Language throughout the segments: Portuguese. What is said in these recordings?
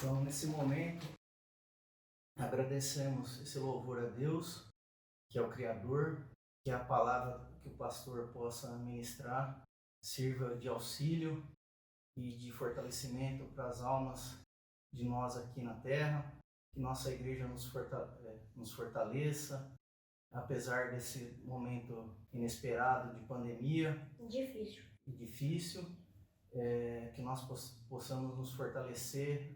Então, nesse momento, agradecemos esse louvor a Deus, que é o Criador, que a palavra que o pastor possa ministrar sirva de auxílio e de fortalecimento para as almas de nós aqui na terra, que nossa igreja nos fortaleça, apesar desse momento inesperado de pandemia e difícil, que nós possamos nos fortalecer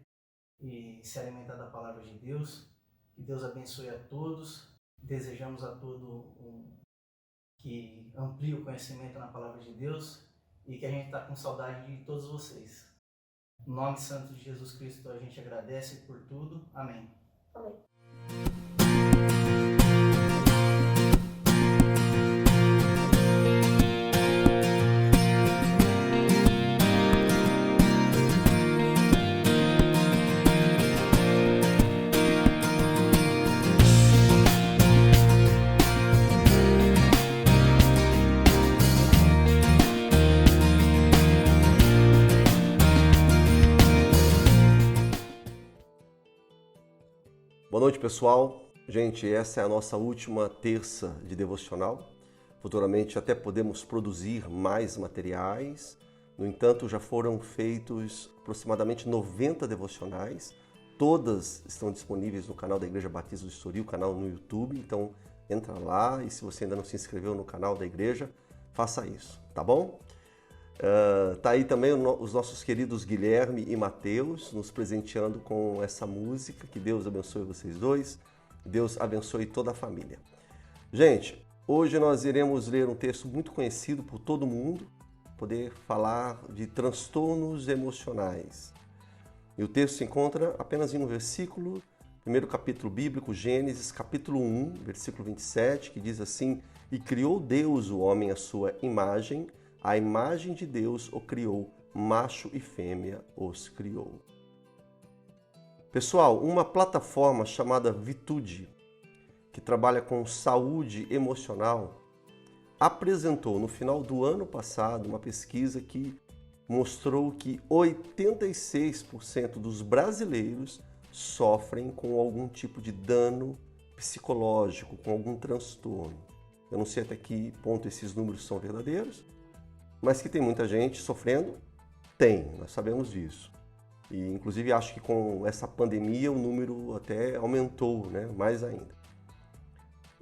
e se alimentar da palavra de Deus. Que Deus abençoe a todos. Desejamos a todos que amplie o conhecimento na palavra de Deus e que a gente está com saudade de todos vocês. No nome santo de Jesus Cristo a gente agradece por tudo. Amém. Amém. Boa noite, pessoal. Gente, essa é a nossa última terça de devocional. Futuramente até podemos produzir mais materiais. No entanto, já foram feitos aproximadamente 90 devocionais. Todas estão disponíveis no canal da Igreja Batista do Estoril, canal no YouTube. Então, entra lá e se você ainda não se inscreveu no canal da igreja, faça isso, tá bom? Tá aí também os nossos queridos Guilherme e Mateus nos presenteando com essa música. Que Deus abençoe vocês dois, Deus abençoe toda a família. Gente, hoje nós iremos ler um texto muito conhecido por todo mundo, poder falar de transtornos emocionais. E o texto se encontra apenas em um versículo, primeiro capítulo bíblico, Gênesis, capítulo 1, versículo 27, que diz assim: "E criou Deus o homem à sua imagem, a imagem de Deus o criou, macho e fêmea os criou." Pessoal, uma plataforma chamada Vitude, que trabalha com saúde emocional, apresentou no final do ano passado uma pesquisa que mostrou que 86% dos brasileiros sofrem com algum tipo de dano psicológico, com algum transtorno. Eu não sei até que ponto esses números são verdadeiros, mas que tem muita gente sofrendo, tem, nós sabemos disso. E inclusive acho que com essa pandemia o número até aumentou, né? Mais ainda.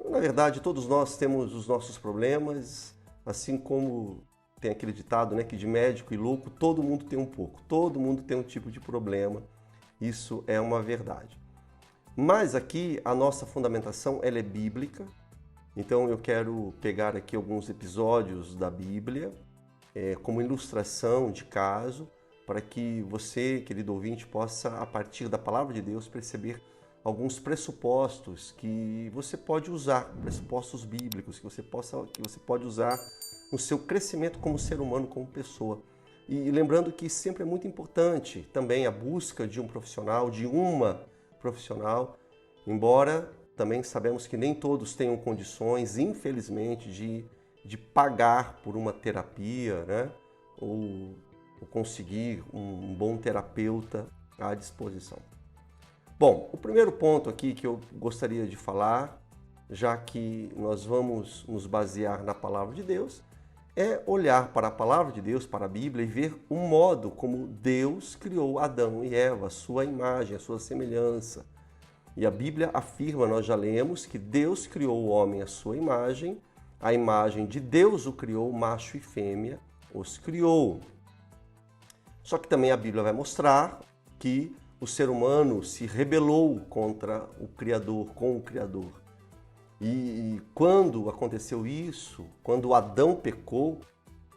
Na verdade, todos nós temos os nossos problemas, assim como tem aquele ditado, né, que de médico e louco todo mundo tem um pouco, todo mundo tem um tipo de problema, isso é uma verdade. Mas aqui a nossa fundamentação ela é bíblica, então eu quero pegar aqui alguns episódios da Bíblia, como ilustração de caso, para que você, querido ouvinte, possa, a partir da palavra de Deus, perceber alguns pressupostos que você pode usar, pressupostos bíblicos que você pode usar no seu crescimento como ser humano, como pessoa. E lembrando que sempre é muito importante também a busca de um profissional, de uma profissional, embora também sabemos que nem todos tenham condições, infelizmente, de pagar por uma terapia, né? Ou conseguir um bom terapeuta à disposição. Bom, o primeiro ponto aqui que eu gostaria de falar, já que nós vamos nos basear na palavra de Deus, é olhar para a palavra de Deus, para a Bíblia, e ver o modo como Deus criou Adão e Eva, a sua imagem, a sua semelhança. E a Bíblia afirma, nós já lemos, que Deus criou o homem à sua imagem, a imagem de Deus o criou, macho e fêmea os criou. Só que também a Bíblia vai mostrar que o ser humano se rebelou contra o Criador, com o Criador. E quando aconteceu isso, quando Adão pecou,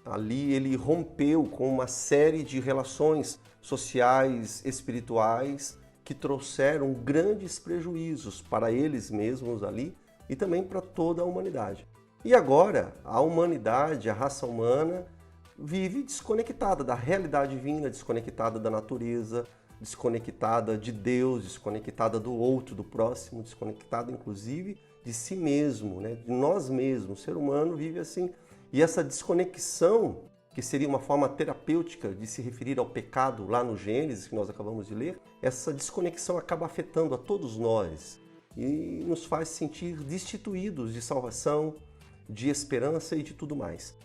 ali ele rompeu com uma série de relações sociais, espirituais, que trouxeram grandes prejuízos para eles mesmos ali e também para toda a humanidade. E agora a humanidade, a raça humana, vive desconectada da realidade divina, desconectada da natureza, desconectada de Deus, desconectada do outro, do próximo, desconectada inclusive de si mesmo, né? De nós mesmos. O ser humano vive assim. E essa desconexão que seria uma forma terapêutica de se referir ao pecado lá no Gênesis, que nós acabamos de ler, essa desconexão acaba afetando a todos nós e nos faz sentir destituídos de salvação, de esperança e de tudo mais.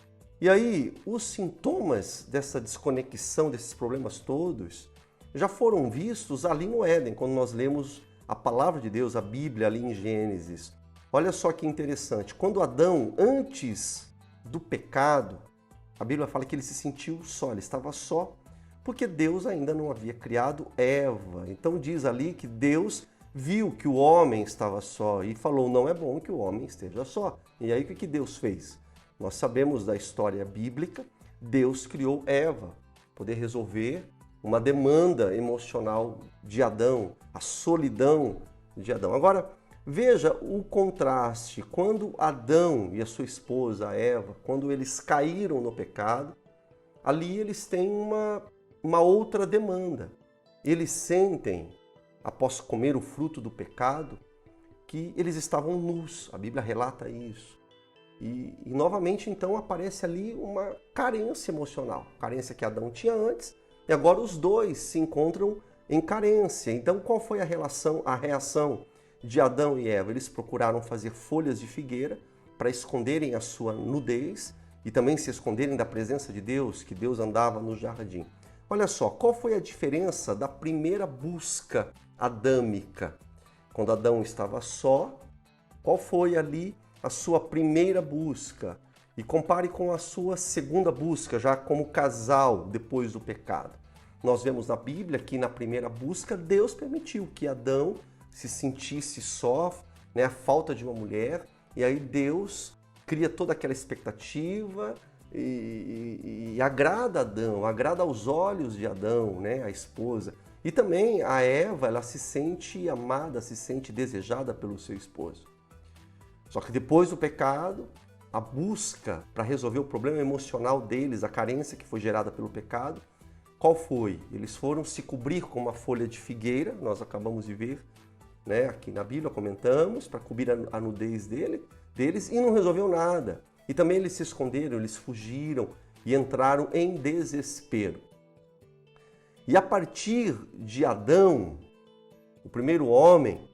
E aí, os sintomas dessa desconexão, desses problemas todos, já foram vistos ali no Éden, quando nós lemos a palavra de Deus, a Bíblia, ali em Gênesis. Olha só que interessante, quando Adão, antes do pecado, a Bíblia fala que ele se sentiu só, ele estava só, porque Deus ainda não havia criado Eva. Então diz ali que Deus viu que o homem estava só e falou, não é bom que o homem esteja só. E aí o que Deus fez? Nós sabemos da história bíblica, Deus criou Eva, para poder resolver uma demanda emocional de Adão, a solidão de Adão. Agora, veja o contraste. Quando Adão e a sua esposa Eva, quando eles caíram no pecado, ali eles têm uma outra demanda. Eles sentem, após comer o fruto do pecado, que eles estavam nus. A Bíblia relata isso. E novamente, então, aparece ali uma carência emocional. Carência que Adão tinha antes, e agora os dois se encontram em carência. Então, qual foi a reação de Adão e Eva? Eles procuraram fazer folhas de figueira para esconderem a sua nudez e também se esconderem da presença de Deus, que Deus andava no jardim. Olha só, qual foi a diferença da primeira busca adâmica? Quando Adão estava só, qual foi ali a sua primeira busca? E compare com a sua segunda busca, já como casal, depois do pecado. Nós vemos na Bíblia que na primeira busca, Deus permitiu que Adão se sentisse só, né, a falta de uma mulher, e aí Deus cria toda aquela expectativa e agrada Adão, agrada aos olhos de Adão, né, a esposa. E também a Eva, ela se sente amada, se sente desejada pelo seu esposo. Só que depois do pecado, a busca para resolver o problema emocional deles, a carência que foi gerada pelo pecado, qual foi? Eles foram se cobrir com uma folha de figueira, nós acabamos de ver, né, aqui na Bíblia, comentamos, para cobrir a nudez deles, e não resolveu nada. E também eles se esconderam, eles fugiram e entraram em desespero. E a partir de Adão, o primeiro homem,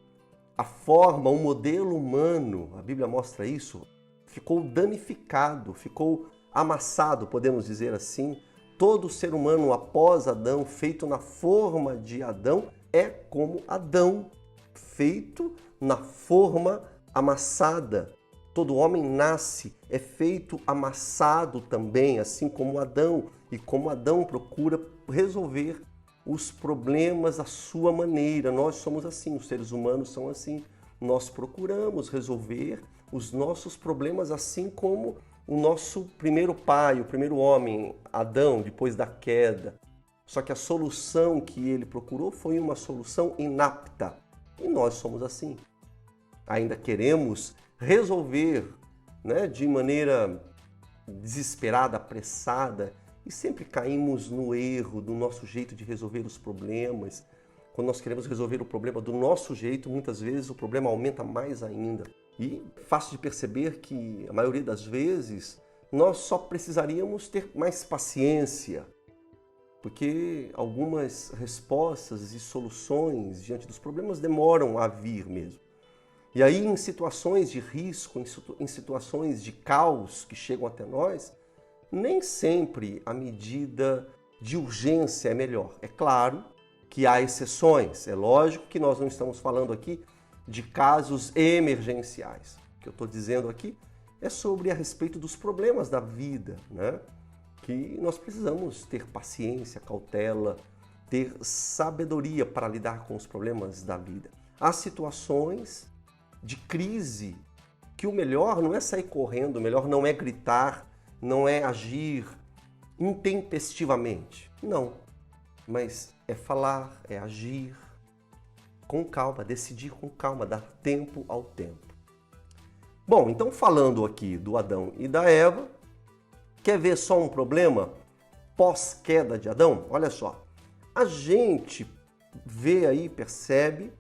a forma, o modelo humano, a Bíblia mostra isso, ficou danificado, ficou amassado, podemos dizer assim. Todo ser humano após Adão, feito na forma de Adão, é como Adão, feito na forma amassada. Todo homem nasce, é feito amassado também, assim como Adão. E como Adão procura resolver os problemas à sua maneira. Nós somos assim, os seres humanos são assim. Nós procuramos resolver os nossos problemas assim como o nosso primeiro pai, o primeiro homem, Adão, depois da queda. Só que a solução que ele procurou foi uma solução inapta. E nós somos assim. Ainda queremos resolver, né, de maneira desesperada, apressada, e sempre caímos no erro do nosso jeito de resolver os problemas. Quando nós queremos resolver o problema do nosso jeito, muitas vezes o problema aumenta mais ainda. E fácil de perceber que, a maioria das vezes, nós só precisaríamos ter mais paciência, porque algumas respostas e soluções diante dos problemas demoram a vir mesmo. E aí, em situações de risco, em situações de caos que chegam até nós, nem sempre a medida de urgência é melhor. É claro que há exceções. É lógico que nós não estamos falando aqui de casos emergenciais. O que eu estou dizendo aqui é sobre a respeito dos problemas da vida, né? Que nós precisamos ter paciência, cautela, ter sabedoria para lidar com os problemas da vida. Há situações de crise que o melhor não é sair correndo, o melhor não é gritar, não é agir intempestivamente. Não, mas é falar, é agir com calma, decidir com calma, dar tempo ao tempo. Bom, então falando aqui do Adão e da Eva, quer ver só um problema pós-queda de Adão? Olha só, a gente vê aí, percebe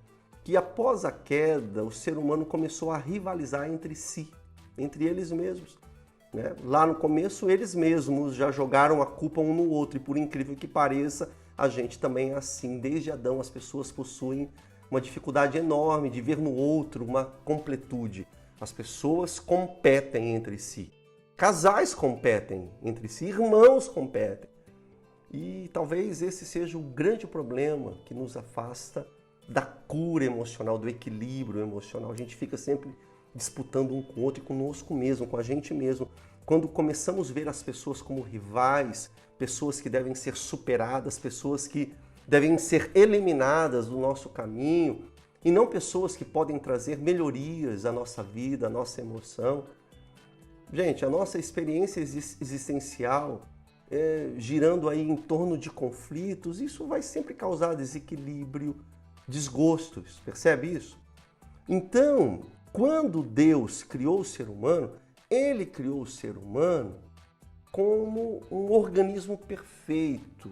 que após a queda, o ser humano começou a rivalizar entre si, entre eles mesmos. né? Lá no começo, eles mesmos já jogaram a culpa um no outro, e por incrível que pareça, a gente também é assim. Desde Adão, as pessoas possuem uma dificuldade enorme de ver no outro uma completude. As pessoas competem entre si. Casais competem entre si, irmãos competem. E talvez esse seja o grande problema que nos afasta da cura emocional, do equilíbrio emocional. A gente fica sempre disputando um com o outro e conosco mesmo, com a gente mesmo. Quando começamos a ver as pessoas como rivais, pessoas que devem ser superadas, pessoas que devem ser eliminadas do nosso caminho, e não pessoas que podem trazer melhorias à nossa vida, à nossa emoção. Gente, a nossa experiência existencial, girando aí em torno de conflitos, isso vai sempre causar desequilíbrio, desgostos, percebe isso? Então, quando Deus criou o ser humano, Ele criou o ser humano como um organismo perfeito,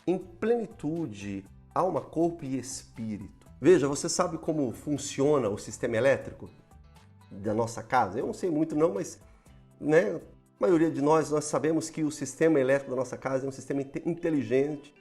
em plenitude, alma, corpo e espírito. Veja, você sabe como funciona o sistema elétrico da nossa casa? Eu não sei muito não, mas né, a maioria de nós sabemos que o sistema elétrico da nossa casa é um sistema inteligente.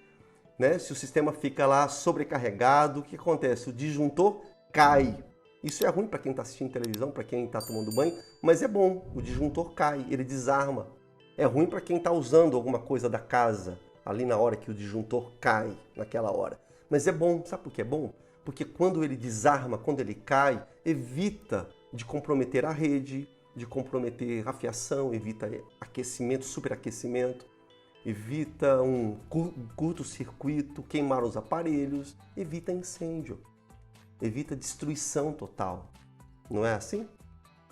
Né? Se o sistema fica lá sobrecarregado, o que acontece? O disjuntor cai. Isso é ruim para quem está assistindo televisão, para quem está tomando banho, mas é bom. O disjuntor cai, ele desarma. É ruim para quem está usando alguma coisa da casa, ali na hora que o disjuntor cai, naquela hora. Mas é bom, sabe por que é bom? Porque quando ele desarma, quando ele cai, evita de comprometer a rede, de comprometer a fiação, evita aquecimento, superaquecimento, evita um curto-circuito, queimar os aparelhos, evita incêndio, evita destruição total. Não é assim?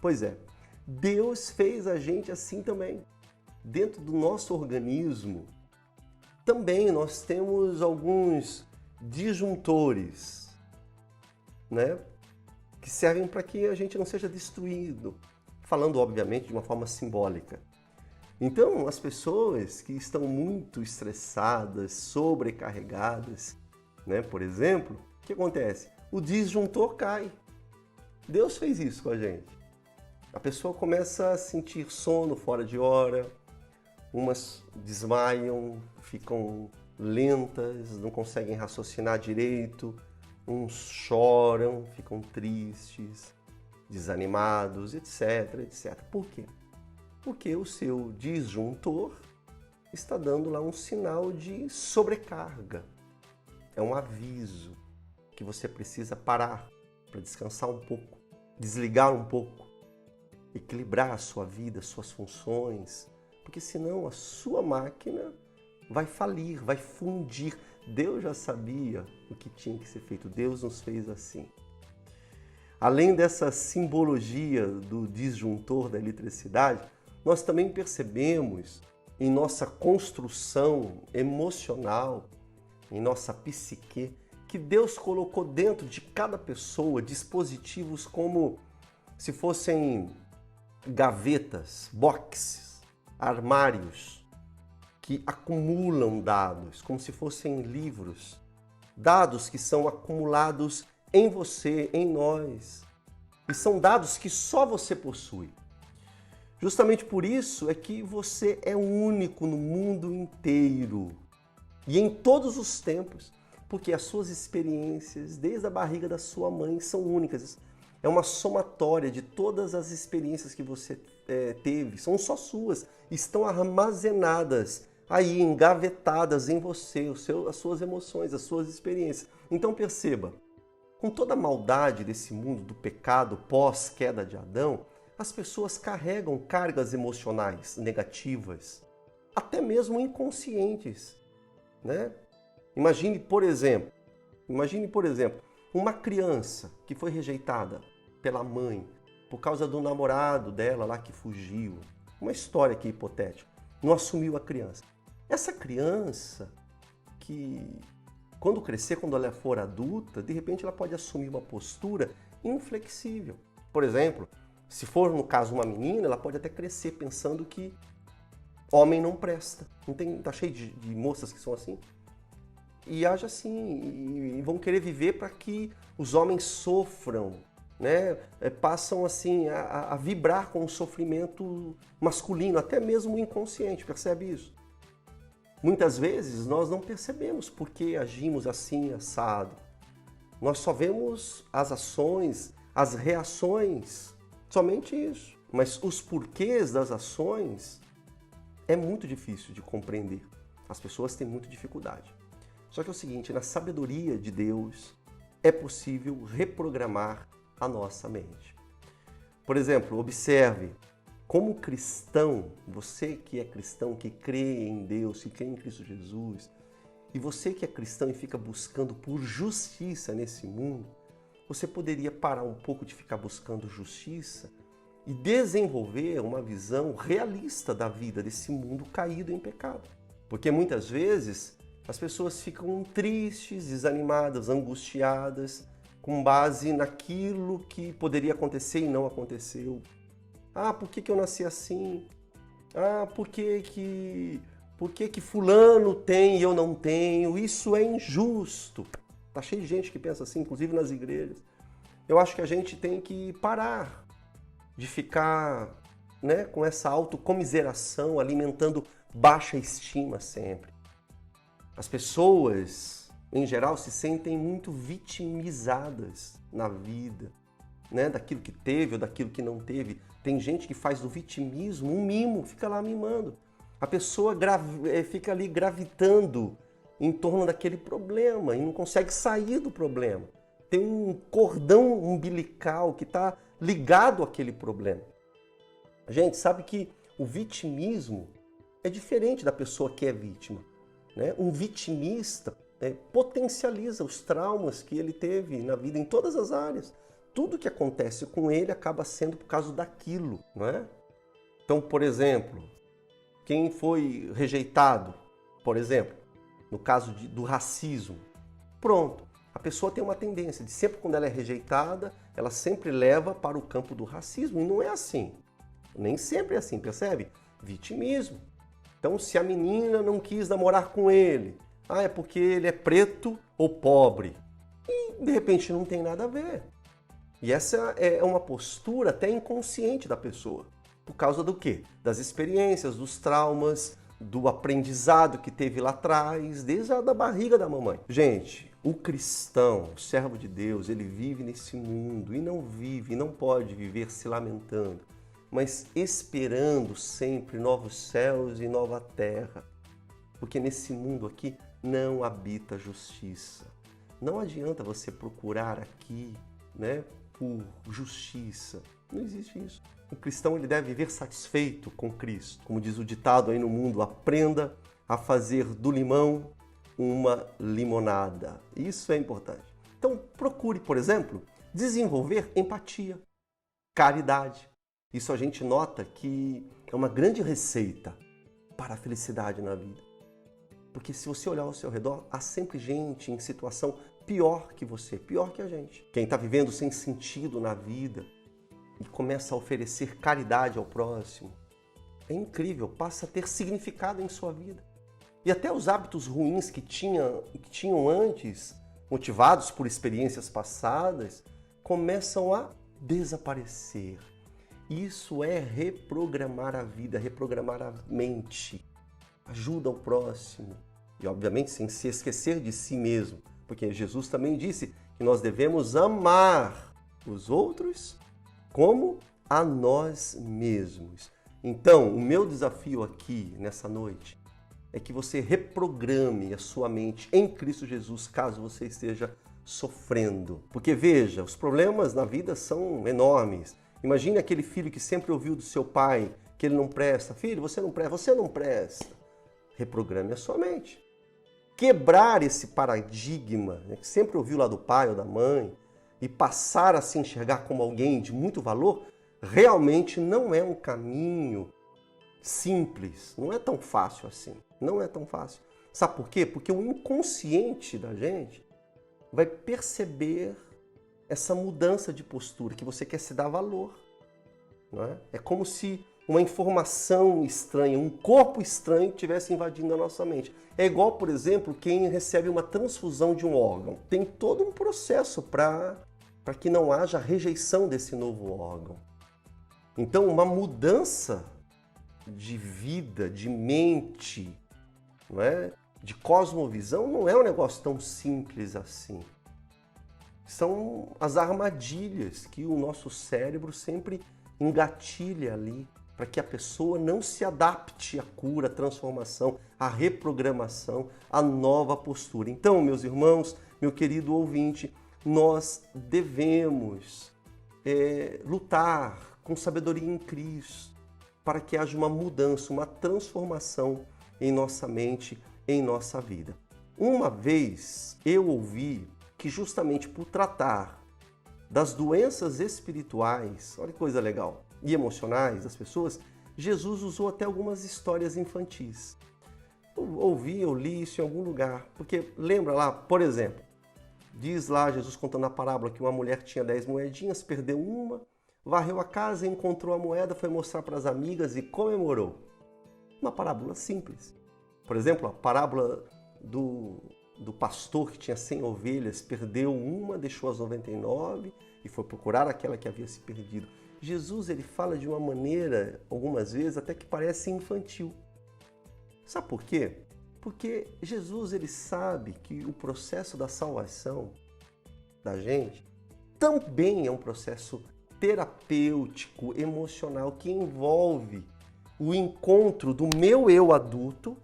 Pois é, Deus fez a gente assim também. Dentro do nosso organismo, também nós temos alguns disjuntores, né? Que servem para que a gente não seja destruído, falando obviamente de uma forma simbólica. Então, as pessoas que estão muito estressadas, sobrecarregadas, né, por exemplo, o que acontece? O disjuntor cai. Deus fez isso com a gente. A pessoa começa a sentir sono fora de hora, umas desmaiam, ficam lentas, não conseguem raciocinar direito, uns choram, ficam tristes, desanimados, etc, etc. Por quê? Porque o seu disjuntor está dando lá um sinal de sobrecarga. É um aviso que você precisa parar para descansar um pouco, desligar um pouco, equilibrar a sua vida, suas funções, porque senão a sua máquina vai falir, vai fundir. Deus já sabia o que tinha que ser feito, Deus nos fez assim. Além dessa simbologia do disjuntor da eletricidade, nós também percebemos em nossa construção emocional, em nossa psique, que Deus colocou dentro de cada pessoa dispositivos como se fossem gavetas, boxes, armários, que acumulam dados, como se fossem livros. Dados que são acumulados em você, em nós. E são dados que só você possui. Justamente por isso é que você é único no mundo inteiro e em todos os tempos, porque as suas experiências, desde a barriga da sua mãe, são únicas. É uma somatória de todas as experiências que você teve, são só suas, estão armazenadas aí, engavetadas em você, as suas emoções, as suas experiências. Então perceba, com toda a maldade desse mundo do pecado pós-queda de Adão, as pessoas carregam cargas emocionais negativas, até mesmo inconscientes, né? Imagine, por exemplo, uma criança que foi rejeitada pela mãe por causa do namorado dela lá que fugiu. Uma história aqui hipotética. Não assumiu a criança. Essa criança que, quando crescer, quando ela for adulta, de repente ela pode assumir uma postura inflexível. Por exemplo, se for, no caso, uma menina, ela pode até crescer pensando que homem não presta. Não tem, tá cheio de moças que são assim? E age assim, e vão querer viver para que os homens sofram né? Passam assim a vibrar com o sofrimento masculino, até mesmo o inconsciente, percebe isso? Muitas vezes nós não percebemos por que agimos assim, assado. Nós só vemos as ações, as reações, somente isso. Mas os porquês das ações é muito difícil de compreender. As pessoas têm muita dificuldade. Só que é o seguinte, na sabedoria de Deus, é possível reprogramar a nossa mente. Por exemplo, observe, como cristão, você que é cristão, que crê em Deus, que crê em Cristo Jesus, e você que é cristão e fica buscando por justiça nesse mundo, você poderia parar um pouco de ficar buscando justiça e desenvolver uma visão realista da vida desse mundo caído em pecado. Porque muitas vezes as pessoas ficam tristes, desanimadas, angustiadas, com base naquilo que poderia acontecer e não aconteceu. Ah, por que eu nasci assim? Ah, por que fulano tem e eu não tenho? Isso é injusto. Tá cheio de gente que pensa assim, inclusive nas igrejas. Eu acho que a gente tem que parar de ficar, né, com essa autocomiseração, alimentando baixa estima sempre. As pessoas, em geral, se sentem muito vitimizadas na vida, né, daquilo que teve ou daquilo que não teve. Tem gente que faz do vitimismo um mimo, fica lá mimando. A pessoa fica ali gravitando em torno daquele problema e não consegue sair do problema. Tem um cordão umbilical que está ligado àquele problema. Gente, sabe que o vitimismo é diferente da pessoa que é vítima, né? Um vitimista potencializa os traumas que ele teve na vida em todas as áreas. Tudo que acontece com ele acaba sendo por causa daquilo, não é? Então, por exemplo, quem foi rejeitado, por exemplo, no caso do racismo, pronto, a pessoa tem uma tendência de sempre quando ela é rejeitada, ela sempre leva para o campo do racismo, e não é assim. Nem sempre é assim, percebe? Vitimismo. Então, se a menina não quis namorar com ele, é porque ele é preto ou pobre. E, de repente, não tem nada a ver. E essa é uma postura até inconsciente da pessoa. Por causa do quê? Das experiências, dos traumas, do aprendizado que teve lá atrás, desde a da barriga da mamãe. Gente, o cristão, o servo de Deus, ele vive nesse mundo e não pode viver se lamentando, mas esperando sempre novos céus e nova terra. Porque nesse mundo aqui não habita justiça. Não adianta você procurar aqui, né, por justiça. Não existe isso. O cristão ele deve viver satisfeito com Cristo. Como diz o ditado aí no mundo, aprenda a fazer do limão uma limonada. Isso é importante. Então procure, por exemplo, desenvolver empatia, caridade. Isso a gente nota que é uma grande receita para a felicidade na vida. Porque se você olhar ao seu redor, há sempre gente em situação pior que você, pior que a gente. Quem está vivendo sem sentido na vida e começa a oferecer caridade ao próximo, é incrível, passa a ter significado em sua vida. E até os hábitos ruins que tinham antes, motivados por experiências passadas, começam a desaparecer. Isso é reprogramar a vida, reprogramar a mente. Ajuda o próximo. E, obviamente, sem se esquecer de si mesmo. Porque Jesus também disse que nós devemos amar os outros como a nós mesmos. Então, o meu desafio aqui, nessa noite, é que você reprograme a sua mente em Cristo Jesus, caso você esteja sofrendo. Porque, veja, os problemas na vida são enormes. Imagine aquele filho que sempre ouviu do seu pai que ele não presta. Filho, você não presta. Reprograme a sua mente. Quebrar esse paradigma, né, que sempre ouviu lá do pai ou da mãe, e passar a se enxergar como alguém de muito valor, realmente não é um caminho simples. Não é tão fácil assim. Não é tão fácil. Sabe por quê? Porque o inconsciente da gente vai perceber essa mudança de postura, que você quer se dar valor. Não é? É como se uma informação estranha, um corpo estranho estivesse invadindo a nossa mente. É igual, por exemplo, quem recebe uma transfusão de um órgão. Tem todo um processo para para que não haja rejeição desse novo órgão. Então, uma mudança de vida, de mente, não é? De cosmovisão, não é um negócio tão simples assim. São as armadilhas que o nosso cérebro sempre engatilha ali, para que a pessoa não se adapte à cura, à transformação, à reprogramação, à nova postura. Então, meus irmãos, meu querido ouvinte, nós devemos lutar com sabedoria em Cristo para que haja uma mudança, uma transformação em nossa mente, em nossa vida. Uma vez eu ouvi que justamente por tratar das doenças espirituais, olha que coisa legal, e emocionais das pessoas, Jesus usou até algumas histórias infantis. Eu li isso em algum lugar, porque lembra lá, por exemplo, diz lá Jesus contando a parábola que uma mulher tinha 10 moedinhas, perdeu uma, varreu a casa, encontrou a moeda, foi mostrar para as amigas e comemorou. Uma parábola simples. Por exemplo, a parábola do pastor que tinha 100 ovelhas, perdeu uma, deixou as 99 e foi procurar aquela que havia se perdido. Jesus ele fala de uma maneira, algumas vezes, até que parece infantil. Sabe por quê? Porque Jesus ele sabe que o processo da salvação da gente também é um processo terapêutico, emocional, que envolve o encontro do meu eu adulto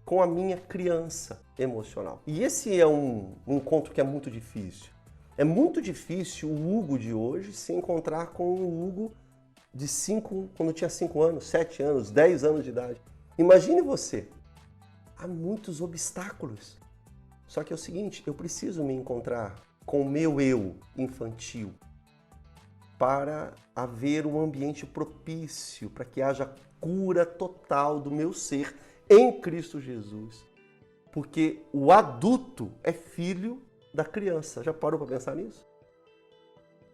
com a minha criança emocional. E esse é um encontro que é muito difícil. É muito difícil o Hugo de hoje se encontrar com o Hugo de 5, quando tinha 5 anos, 7 anos, 10 anos de idade. Imagine você. Há muitos obstáculos. Só que é o seguinte, eu preciso me encontrar com o meu eu infantil para haver um ambiente propício, para que haja cura total do meu ser em Cristo Jesus. Porque o adulto é filho da criança. Já parou para pensar nisso?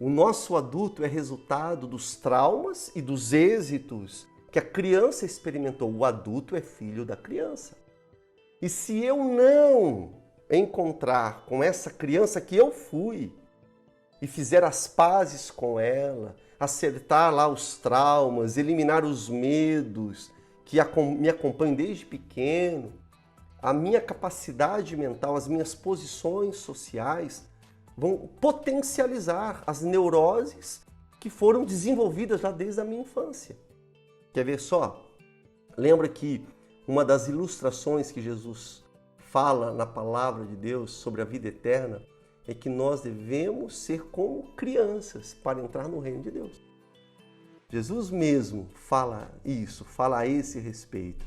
O nosso adulto é resultado dos traumas e dos êxitos que a criança experimentou. O adulto é filho da criança. E se eu não encontrar com essa criança que eu fui e fizer as pazes com ela, acertar lá os traumas, eliminar os medos que me acompanham desde pequeno, a minha capacidade mental, as minhas posições sociais vão potencializar as neuroses que foram desenvolvidas já desde a minha infância. Quer ver só? Lembra que uma das ilustrações que Jesus fala na palavra de Deus sobre a vida eterna é que nós devemos ser como crianças para entrar no reino de Deus. Jesus mesmo fala isso, fala a esse respeito.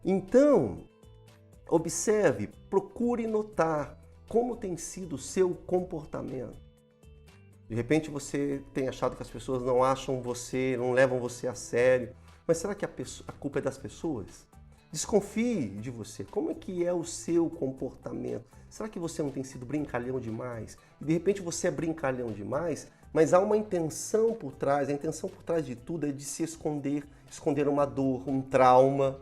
Então, observe, procure notar como tem sido o seu comportamento. De repente você tem achado que as pessoas não acham você, não levam você a sério. Mas será que a culpa é das pessoas? Desconfie de você. Como é que é o seu comportamento? Será que você não tem sido brincalhão demais? E de repente você é brincalhão demais, mas há uma intenção por trás. A intenção por trás de tudo é de se esconder uma dor, um trauma.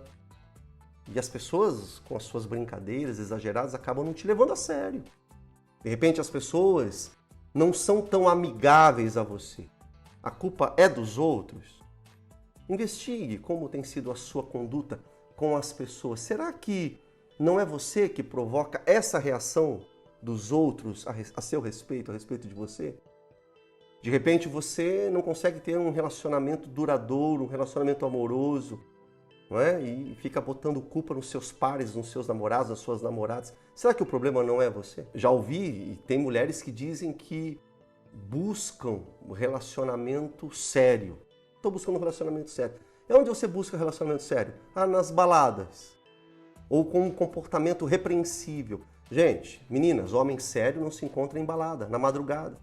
E as pessoas, com as suas brincadeiras exageradas, acabam não te levando a sério. De repente as pessoas não são tão amigáveis a você. A culpa é dos outros? Investigue como tem sido a sua conduta com as pessoas. Será que não é você que provoca essa reação dos outros a seu respeito, a respeito de você? De repente você não consegue ter um relacionamento duradouro, um relacionamento amoroso, não é? E fica botando culpa nos seus pares, nos seus namorados, nas suas namoradas. Será que o problema não é você? Já ouvi, e tem mulheres que dizem que buscam um relacionamento sério. Estou buscando um relacionamento sério. É onde você busca relacionamento sério? Nas baladas. Ou com um comportamento repreensível. Gente, meninas, homem sério não se encontra em balada, na madrugada.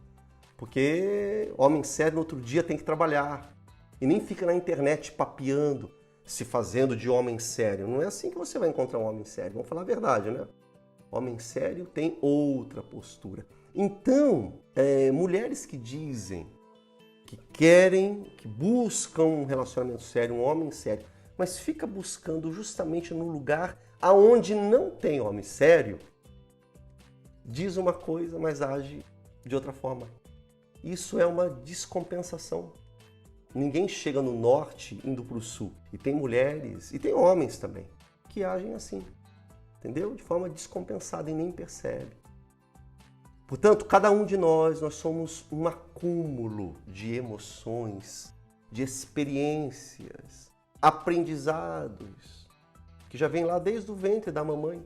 Porque homem sério no outro dia tem que trabalhar. E nem fica na internet papeando, se fazendo de homem sério. Não é assim que você vai encontrar um homem sério. Vamos falar a verdade, né? Homem sério tem outra postura. Então, mulheres que dizem que querem, que buscam um relacionamento sério, um homem sério, mas fica buscando justamente no lugar aonde não tem homem sério, diz uma coisa, mas age de outra forma. Isso é uma descompensação. Ninguém chega no norte indo para o sul. E tem mulheres, e tem homens também, que agem assim, entendeu? De forma descompensada e nem percebe. Portanto, cada um de nós somos um acúmulo de emoções, de experiências, aprendizados, que já vem lá desde o ventre da mamãe.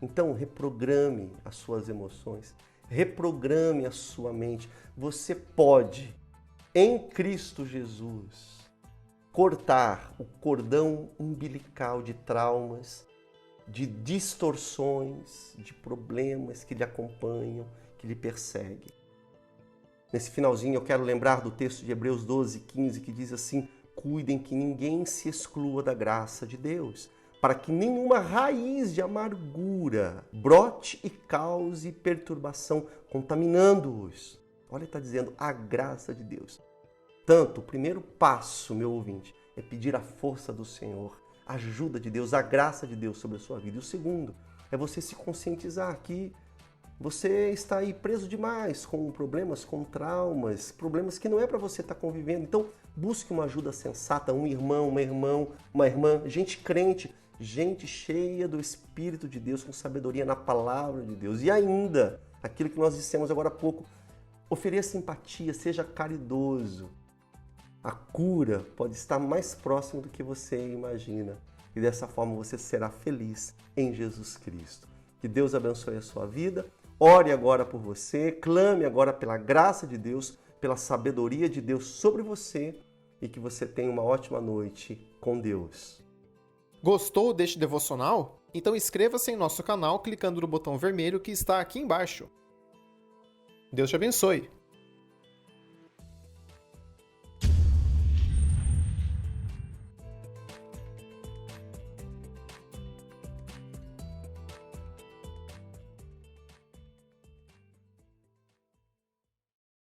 Então, reprograme as suas emoções, reprograme a sua mente. Você pode, em Cristo Jesus, cortar o cordão umbilical de traumas, de distorções, de problemas que lhe acompanham, que lhe perseguem. Nesse finalzinho eu quero lembrar do texto de Hebreus 12:15, que diz assim: cuidem que ninguém se exclua da graça de Deus, para que nenhuma raiz de amargura brote e cause perturbação, contaminando-os. Olha, está dizendo a graça de Deus. Tanto, o primeiro passo, meu ouvinte, é pedir a força do Senhor, a ajuda de Deus, a graça de Deus sobre a sua vida. E o segundo é você se conscientizar que você está aí preso demais com problemas, com traumas, problemas que não é para você estar convivendo. Então, busque uma ajuda sensata, um irmão, uma irmã, gente crente, gente cheia do Espírito de Deus, com sabedoria na palavra de Deus. E ainda, aquilo que nós dissemos agora há pouco, ofereça empatia, seja caridoso. A cura pode estar mais próximo do que você imagina. E dessa forma você será feliz em Jesus Cristo. Que Deus abençoe a sua vida. Ore agora por você, clame agora pela graça de Deus, pela sabedoria de Deus sobre você e que você tenha uma ótima noite com Deus. Gostou deste devocional? Então inscreva-se em nosso canal clicando no botão vermelho que está aqui embaixo. Deus te abençoe!